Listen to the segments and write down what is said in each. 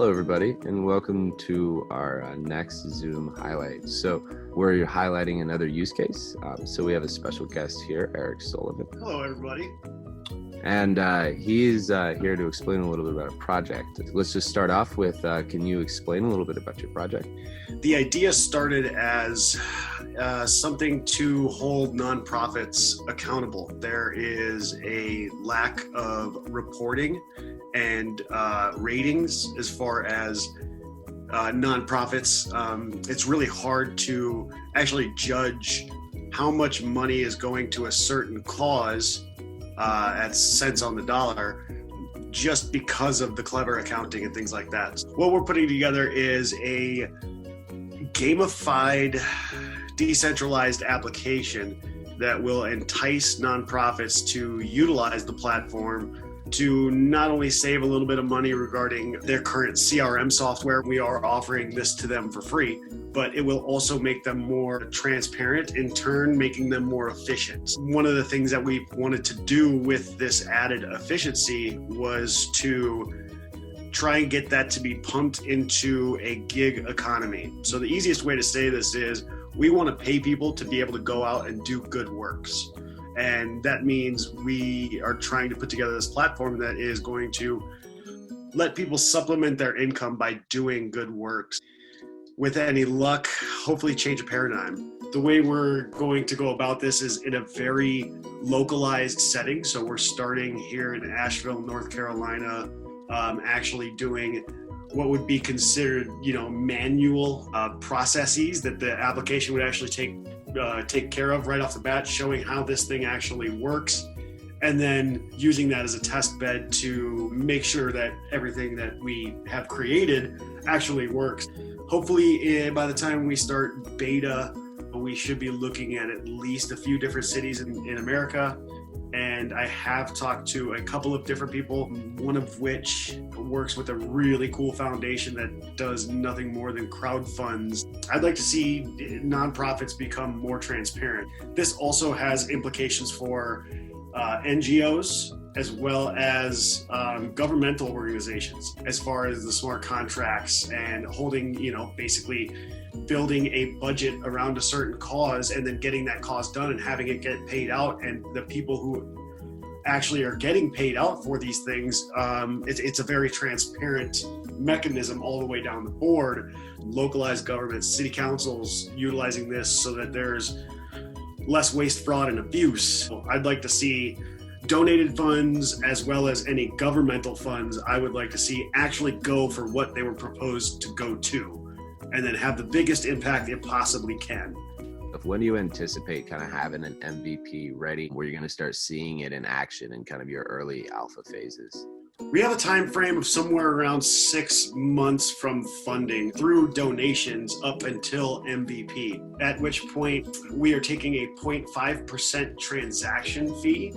Hello, everybody, and welcome to our next Zoom highlight. So we're highlighting another use case. So we have a special guest here, Eric Sullivan. Hello, everybody. And he's here to explain a little bit about a project. Let's just start off with, can you explain a little bit about your project? The idea started as something to hold nonprofits accountable. There is a lack of reporting and ratings as far as nonprofits. It's really hard to actually judge how much money is going to a certain cause at cents on the dollar just because of the clever accounting and things like that. What we're putting together is a gamified, decentralized application that will entice nonprofits to utilize the platform to not only save a little bit of money regarding their current CRM software, we are offering this to them for free, but it will also make them more transparent, in turn making them more efficient. One of the things that we wanted to do with this added efficiency was to try and get that to be pumped into a gig economy. So the easiest way to say this is we want to pay people to be able to go out and do good works. And that means we are trying to put together this platform that is going to let people supplement their income by doing good works. With any luck, hopefully change a paradigm. The way we're going to go about this is in a very localized setting. So we're starting here in Asheville, North Carolina, actually doing what would be considered, manual processes that the application would actually take care of right off the bat, showing how this thing actually works, and then using that as a test bed to make sure that everything that we have created actually works. Hopefully, by the time we start beta, we should be looking at least a few different cities in America. And I have talked to a couple of different people, one of which works with a really cool foundation that does nothing more than crowdfunds. I'd like to see nonprofits become more transparent. This also has implications for NGOs as well as governmental organizations, as far as the smart contracts and holding, basically building a budget around a certain cause and then getting that cause done and having it get paid out. And the people who actually are getting paid out for these things, it's a very transparent mechanism all the way down the board. Localized governments, city councils utilizing this so that there's less waste, fraud, and abuse. I'd like to see donated funds as well as any governmental funds I would like to see actually go for what they were proposed to go to, and then have the biggest impact it possibly can. When do you anticipate kind of having an MVP ready where you're going to start seeing it in action in kind of your early alpha phases? We have a time frame of somewhere around 6 months from funding through donations up until MVP, at which point we are taking a 0.5% transaction fee.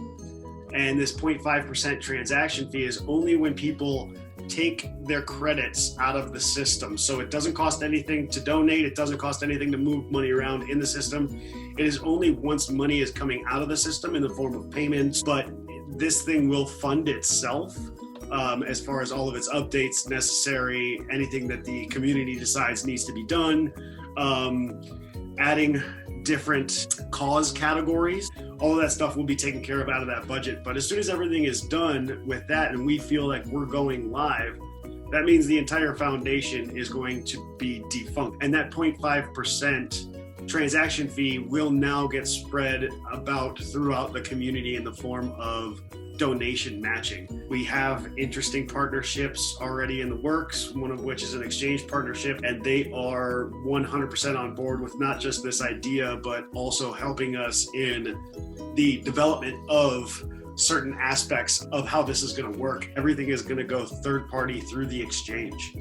And this 0.5% transaction fee is only when people take their credits out of the system. So it doesn't cost anything to donate. It doesn't cost anything to move money around in the system. It is only once money is coming out of the system in the form of payments, but this thing will fund itself as far as all of its updates necessary, anything that the community decides needs to be done, adding different cause categories. All of that stuff will be taken care of out of that budget. But as soon as everything is done with that and we feel like we're going live, that means the entire foundation is going to be defunct. And that 0.5% transaction fee will now get spread about throughout the community in the form of donation matching. We have interesting partnerships already in the works, one of which is an exchange partnership, and they are 100% on board with not just this idea, but also helping us in the development of certain aspects of how this is going to work. Everything is going to go third party through the exchange,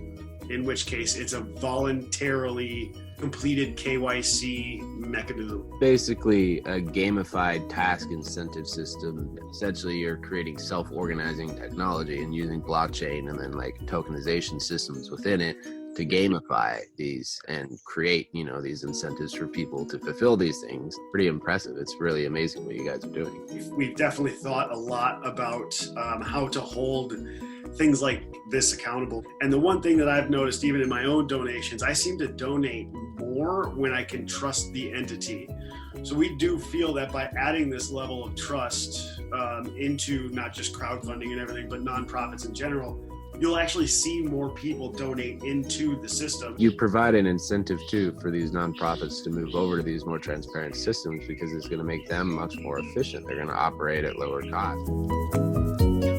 in which case it's a voluntarily completed KYC mechanism. Basically a gamified task incentive system. Essentially you're creating self-organizing technology and using blockchain and then like tokenization systems within it to gamify these and create, these incentives for people to fulfill these things. Pretty impressive. It's really amazing what you guys are doing. We've definitely thought a lot about how to hold things like this accountable. And the one thing that I've noticed, even in my own donations, I seem to donate more when I can trust the entity. So we do feel that by adding this level of trust into not just crowdfunding and everything, but nonprofits in general, you'll actually see more people donate into the system. You provide an incentive too for these nonprofits to move over to these more transparent systems, because it's going to make them much more efficient. They're going to operate at lower cost.